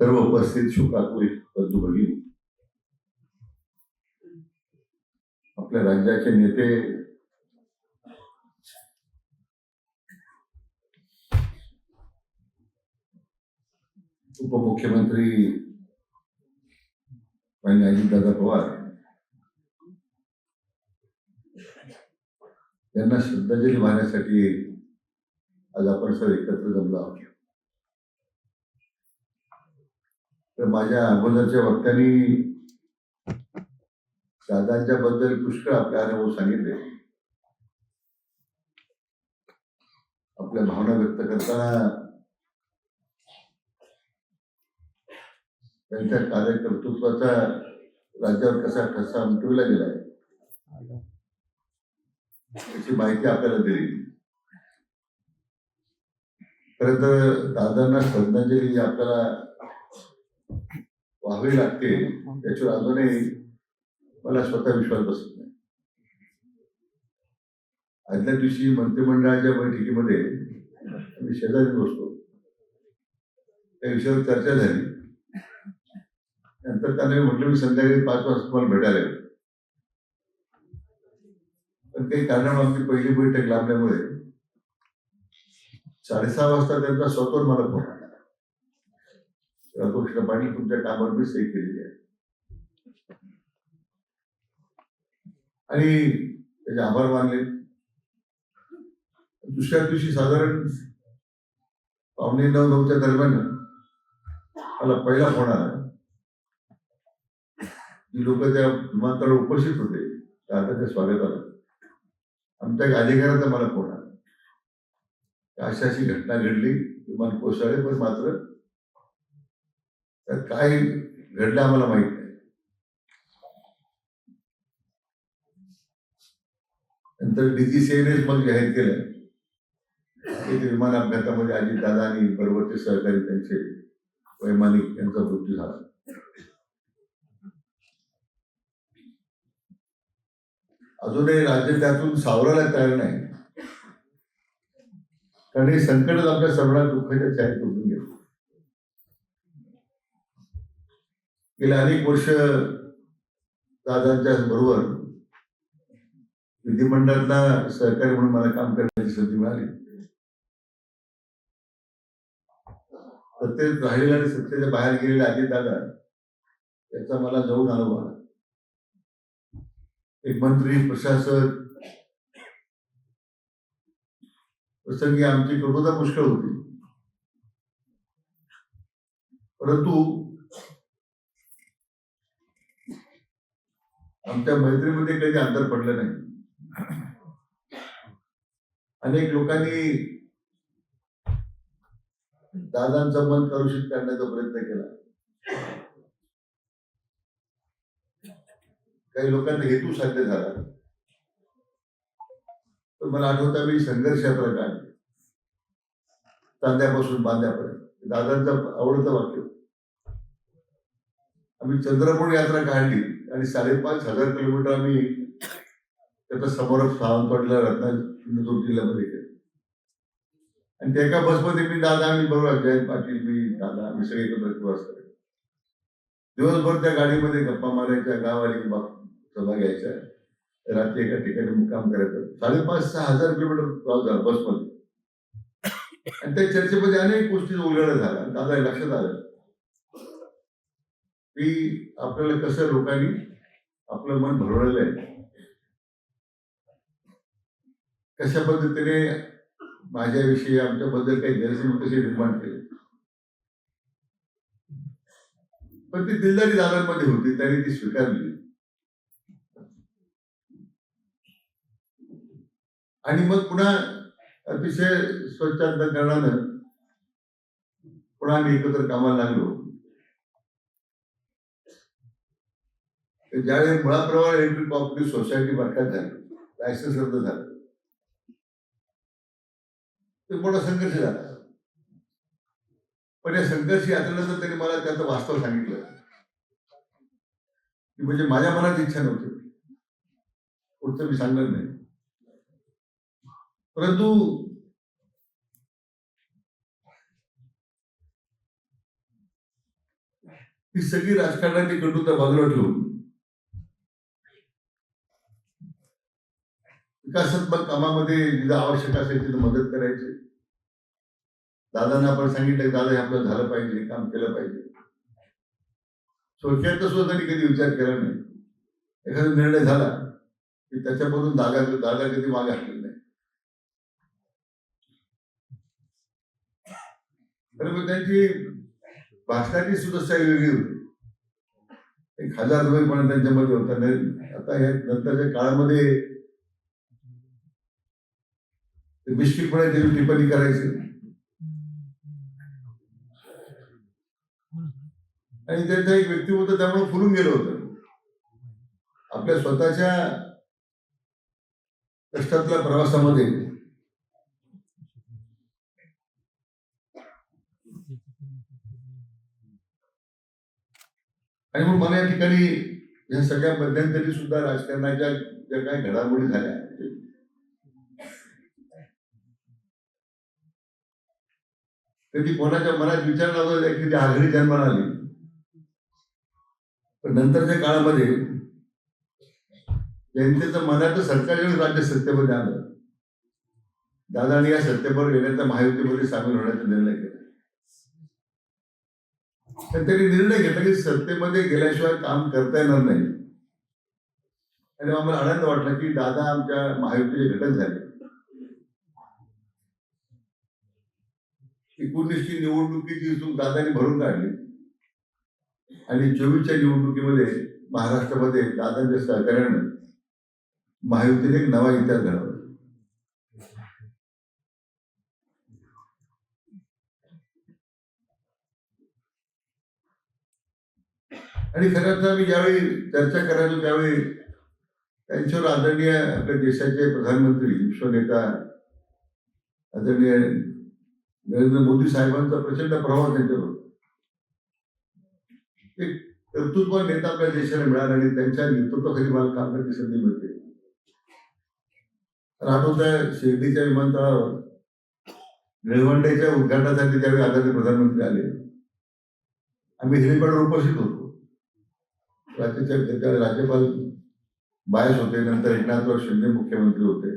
सर्व उपस्थित शोकाकुल बंधू भगिनी, आपल्या राज्याचे नेते, उपमुख्यमंत्री माननीय अजितदादा पवार यांना श्रद्धांजली वाहण्यासाठी आज आपण सर्व एकत्र जमलो आहोत. तर माझ्या अगोदरच्या वक्त्यांनी दादांच्या बद्दल पुष्कळ आपल्या अनुभव सांगितले. आपल्या भावना व्यक्त करताना त्यांच्या कार्यकर्तृत्वाचा राज्यावर कसा ठसा उमटवला गेलाय याची माहिती आपल्याला दिली. खरं तर दादांना श्रद्धांजली आपल्याला व्हावी लागते याच्यावर अजूनही मला स्वतः विश्वास बसत नाही. आदल्या दिवशी मंत्रिमंडळाच्या बैठकीमध्ये आम्ही शेजारी बसतो, त्या विषयावर चर्चा झाली. नंतर त्याने म्हटलं मी संध्याकाळी 5 वाजता तुम्हाला भेटायला येईल. पण काही कारणामुळे आमची पहिली बैठक लांबल्यामुळे 6:30 वाजता त्यांचा स्वतःवर मला फोन आला. कृष्ण पाटील, तुमच्या कामावर मी सही केलेली आहे आणि त्याचे आभार मानले. दुसऱ्या दिवशी साधारण 8:45-9च्या दरम्यान मला पहिला फोन आला. जी लोक त्या विमानतळावर उपस्थित होते दादाच्या स्वागताला, आमच्या अधिकाऱ्याचा मला फोन आला. अशी घटना घडली, विमान कोसळले, पण मात्र त्यात काय घडलं आम्हाला माहित नाही. नंतर DGCAने मग जाहीर केलं की विमान अपघातामध्ये अजितदादा आणि बरोबरचे सहकारी त्यांचे वैमानिक यांचा मृत्यू झाला. अजूनही राज्य त्यातून सावरायला तयार नाही, कारण हे संकटच आपल्या सर्वांना दुःखाच्या छायेत उठून गेलं. गेल्या अनेक वर्ष दादांच्या बरोबर विधिमंडळातला सहकारी म्हणून मला काम करण्याची संधी मिळाली. सत्तेत राहिलेला आणि सत्तेच्या बाहेर गेलेले अजितदादा याचा मला जवळून अनुभव आला. एक मंत्री, प्रशासक, प्रसंगी आमची कटुता पुष्कळ होती, परंतु आमच्या मैत्रीमध्ये कधी अंतर पडलं नाही. अनेक लोकांनी दादांचं मन कलुषित करण्याचा प्रयत्न केला. काही लोकांना हेतू साध्य झाला. पण मला आठवतं मी संघर्ष यात्रा काढली, तांद्यापासून बांद्यापर्यंत. दादांचं आवडतं वाक्य. आम्ही चंद्रपूर यात्रा काढली आणि 5,500 किलोमीटर आम्ही त्याचा समारोप सावंतवाडीला रत्नागिरी जिल्ह्यामध्ये केला. आणि त्या एका बसमध्ये मी, दादा, आम्ही बरोबर, जयंत पाटील, मी, दादा, आम्ही सगळे एकत्र प्रवास करायचो. दिवसभर त्या गाडीमध्ये गप्पा मारायच्या, गावाली सभा घ्यायच्या, रात्री एका ठिकाणी मुक्काम करायचं. 5,500-6,000 किलोमीटर प्रवास झाला बसमध्ये. आणि त्या चर्चेमध्ये अनेक गोष्टी उलगडा झाल्या. दादा लक्षात आलं की आपल्याला कसं लोकांनी आपलं मन भरवलेलं आहे, कशा पद्धतीने माझ्याविषयी, आमच्याबद्दल काही गैरसमज कसे निर्माण केले. पण ती दिलदारी दादांमध्ये होती, त्यांनी ती स्वीकारली. आणि मग पुन्हा अतिशय स्वच्छंदकरणानं पुन्हा आम्ही एकत्र कामाला लागलो. ज्यावेळी मुळाप्रवाह एंट्री कॉपरेटिव्ह सोसायटी बरखास्त झाली, लायसन्स रद्द झालं, ते मोठा संघर्ष झाला. पण या संघर्ष यात्रेनंतर त्यांनी मला त्याचं वास्तव सांगितलं की म्हणजे माझ्या मनात इच्छा नव्हती, पुढचं मी सांगणार नाही, परंतु ही सगळी राजकारणाची कटुता बाजूला ठेवून विकासात्मक कामामध्ये जिथं आवश्यक असेल तिथं मदत करायची. दादांना आपण सांगितलं दादा हे आपलं झालं पाहिजे, काम केलं पाहिजे. स्वतःचा सुद्धा त्यांनी कधी विचार केला नाही. एखादा निर्णय झाला की त्याच्यामधून दादा कधी मागे हटले नाही. तर मग त्यांची भाषणाची सुद्धा शैली वेगळी होती. 1000 रुपयेपर्यंत त्यांच्यामध्ये होता. आता या नंतरच्या काळामध्ये बिस्किटपणे त्याची टिप्पणी करायची आणि त्यांचं एक व्यक्तिमत्व त्यामुळे फुलून गेलं होतं. आपल्या स्वतःच्या कष्टातल्या प्रवासामध्ये आणि मग मला या ठिकाणी या सगळ्या मध्यंतरी सुद्धा राजकारणाच्या ज्या काही घडामोडी झाल्या कधी कोणाच्या मनात विचार नव्हता की आघाडी जन्माला आली. पण नंतरच्या काळामध्ये जनतेचं मनात सरकार जेव्हा राज्य सत्तेमध्ये आलं दादांनी या सत्तेवर येण्याचा महायुतीमध्ये सामील होण्याचा निर्णय केला. तर त्यांनी निर्णय घेतला की सत्तेमध्ये गेल्याशिवाय काम करता येणार नाही. आणि आम्हाला आनंद वाटला की दादा आमच्या महायुतीचे घटक झाले. 19ची निवडणुकीची चूक दादांनी भरून काढली आणि 24च्या निवडणुकीमध्ये महाराष्ट्रामध्ये दादांच्या सहकार्यानं महायुतीने एक नवा इतिहास घडवला. आणि खरं तर आम्ही ज्यावेळी चर्चा करायचो त्यावेळी त्यांच्यावर आदरणीय आपल्या देशाचे प्रधानमंत्री विश्वनेता आदरणीय नरेंद्र मोदी साहेबांचा प्रचंड प्रभाव त्यांच्यावर. एक कर्तृत्व नेता आपल्या देशाला मिळाला आणि त्यांच्या नेतृत्वाखाली मला काम करण्याची संधी मिळते. आठवत आहे शिर्डीच्या विमानतळावर निळवंडेच्या उद्घाटनासाठी ज्यावेळी आदरणीय प्रधानमंत्री आले आम्ही हेलिपॅडवर उपस्थित होतो. राज्याच्या राज्यपाल बायस होते. नंतर एकनाथराव शिंदे मुख्यमंत्री होते.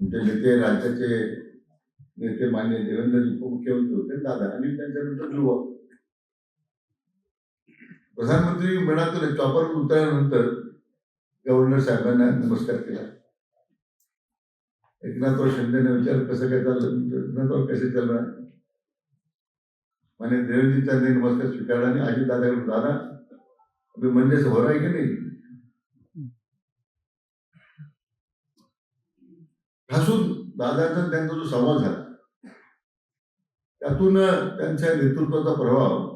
तुमचे नेते राज्याचे नेते मान्य देवेंद्र उपमुख्यमंत्री होते दादा आणि त्यांच्यानंतर युवा प्रधानमंत्री म्हणातून चॉपर उतरल्यानंतर गव्हर्नर साहेबांना नमस्कार केला. एकनाथराव शिंदेने विचार कसं काय चाललं एकनाथराव कसे चाललं मान्य देवेंद्रजींचा नमस्कार स्वीकारला आणि अजित दादा म्हणजे हो आहे की नाही हसून दादाचा त्यांचा जो संवाद झाला त्यातून त्यांच्या नेतृत्वाचा प्रभाव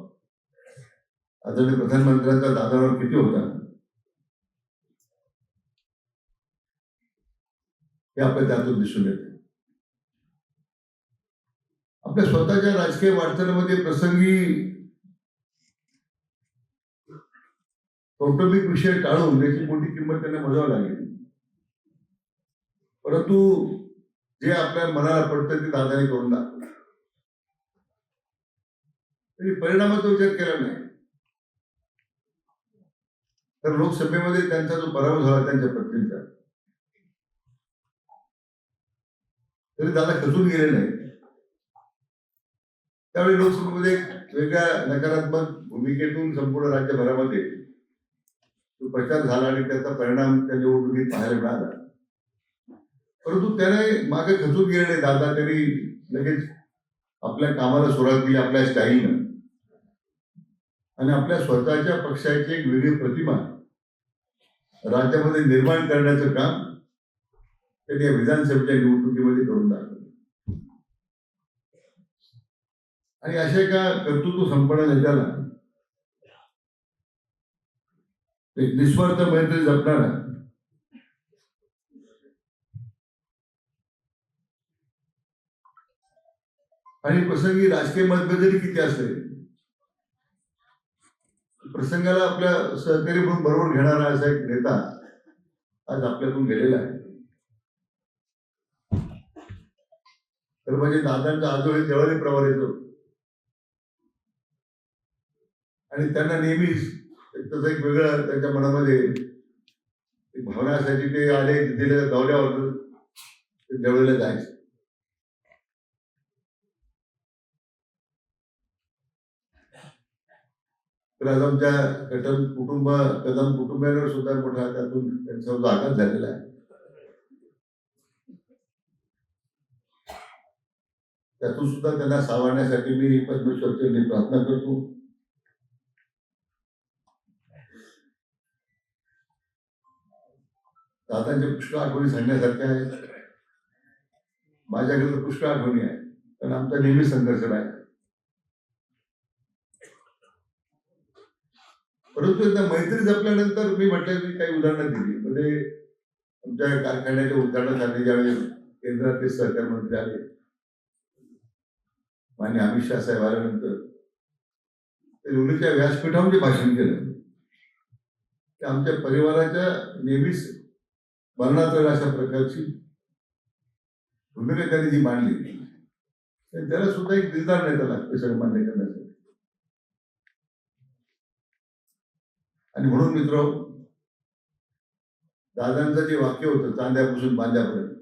आदरणीय प्रधानमंत्र्यांचा दादावर किती होता हे आपल्या त्यातून दिसून येते. आपल्या स्वतःच्या राजकीय वाटचालीमध्ये प्रसंगी कौटुंबिक विषय टाळून त्याची मोठी किंमत त्यांना मोजावी लागली. परंतु जे आपल्या मनाला पडतं ते दादाने करून दाखवलं. तरी परिणामाचा विचार केला नाही. तर लोकसभेमध्ये त्यांचा जो पराभव झाला त्यांच्या पत्नीचा तरी दादा खचून गेले नाही. त्यावेळी लोकसभेमध्ये एक वेगळ्या नकारात्मक भूमिकेतून संपूर्ण राज्यभरामध्ये प्रचार झाला आणि त्याचा परिणाम त्या निवडणुकीत पाहायला मिळाला. परंतु त्याने मागे खचून गेले नाही दादा. त्यांनी लगेच आपल्या कामाला सुरुवात केली आपल्या स्टाईलनं आणि आपल्या स्वतःच्या पक्षाची एक वेगळी प्रतिमा राज्यामध्ये निर्माण करण्याचं काम त्यांनी या विधानसभेच्या निवडणुकीमध्ये करून दाखवलं. आणि अशा एका कर्तृत्व संपन्न नेत्याला एक निस्वार्थ मैत्री जपणारा आणि प्रसंगी राजकीय मतभेद जरी किती असले प्रसंगाला आपल्या सहकारी म्हणून बरोबर घेणारा असा एक नेता आज आपल्यातून गेलेला आहे. तर म्हणजे दादांचा आजोळी जवळ प्रवाह येतो आणि त्यांना नेहमीच त्याचं एक वेगळं त्यांच्या मनामध्ये एक भावना असायची. ते आले दिलेल्या दौऱ्यावर ते देवळीला जायचे. तर आज आमच्या कदम कुटुंबियांवर सुद्धा मोठा त्यातून त्यांचा जो आघात झालेला आहे, त्यातून सुद्धा त्यांना सावरण्यासाठी मी परमेश्वरची प्रार्थना करतो. दादांच्या पुष्कळ आठवणी सांगण्यासारख्या आहेत. माझ्याकडे तर पुष्कळ आठवणी आहे, कारण आमचा नेहमी संघर्ष आहे. परंतु एकदा मैत्री जपल्यानंतर मी म्हटलं काही उदाहरणं दिली. मध्ये आमच्या कारखान्याच्या उद्घाटनासाठी ज्यावेळी केंद्रातले सहकार मंत्री आले, मान्य अमित शाह साहेब आल्यानंतर ते लोणीच्या व्यासपीठावर जे भाषण केलं, ते आमच्या परिवाराच्या नेहमीच मरणात अशा प्रकारची भूमिका त्यांनी जी मांडली, त्याला सुद्धा एक दिलदार नेता लागते सगळं मान्य करण्यासाठी. आणि म्हणून मित्र, दादांचं जे वाक्य होतं चांद्यापासून बांध्यापर्यंत,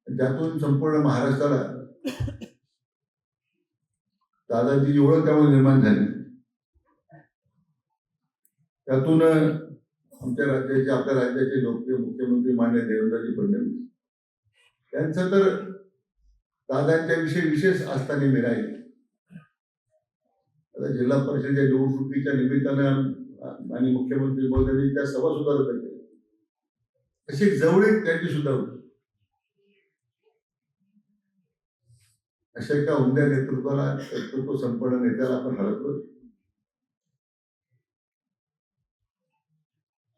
त्यातून संपूर्ण महाराष्ट्राला दादांची जी ओळख त्यामुळे निर्माण झाली. त्यातून आपल्या राज्याचे लोकप्रिय मुख्यमंत्री माननीय देवेंद्रजी फडणवीस यांचं तर दादांच्या विषयी विशेष आस्था नेहमी राहील. आता जिल्हा परिषदेच्या निवडणुकीच्या निमित्तानं आणि मुख्यमंत्री महोदयांनी त्या सभा सुद्धा रद्द केल्या. अशी जवळीक त्यांची सुद्धा होती. अशा एका उमद्या नेतृत्व संपन्न नेत्याला आपण हरवलं.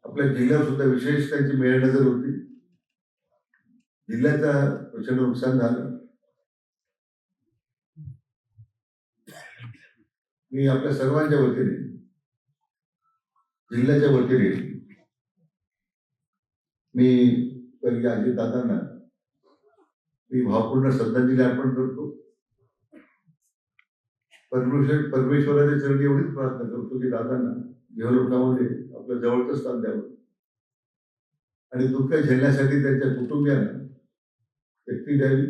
आपल्या जिल्ह्यात सुद्धा विशेष त्यांची मेळनजर होती. जिल्ह्याचं प्रचंड नुकसान झालं. मी आपल्या सर्वांच्या वतीने, जिल्ह्याच्या वतीने मी स्वर्गीय अजितदादांना मी भावपूर्ण श्रद्धांजली अर्पण करतो. परमेश्वराच्या चरणी एवढीच प्रार्थना करतो की दादांना जीवनलोकामध्ये आपल्या जवळचं स्थान द्यावं आणि दुःख झेलण्यासाठी त्यांच्या कुटुंबियांना शक्ती द्यावी.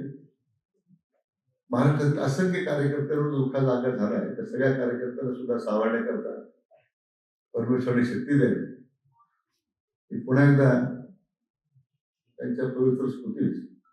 महाराष्ट्रातील असंख्य कार्यकर्त्यांवर दुःखाचा आघात झाला आहे, त्या सगळ्या कार्यकर्त्यांना सुद्धा सावरण्याकरता परमेश्वराने शक्ती द्यावी. पुन्हा एकदा त्यांच्या पवित्र स्मृतीस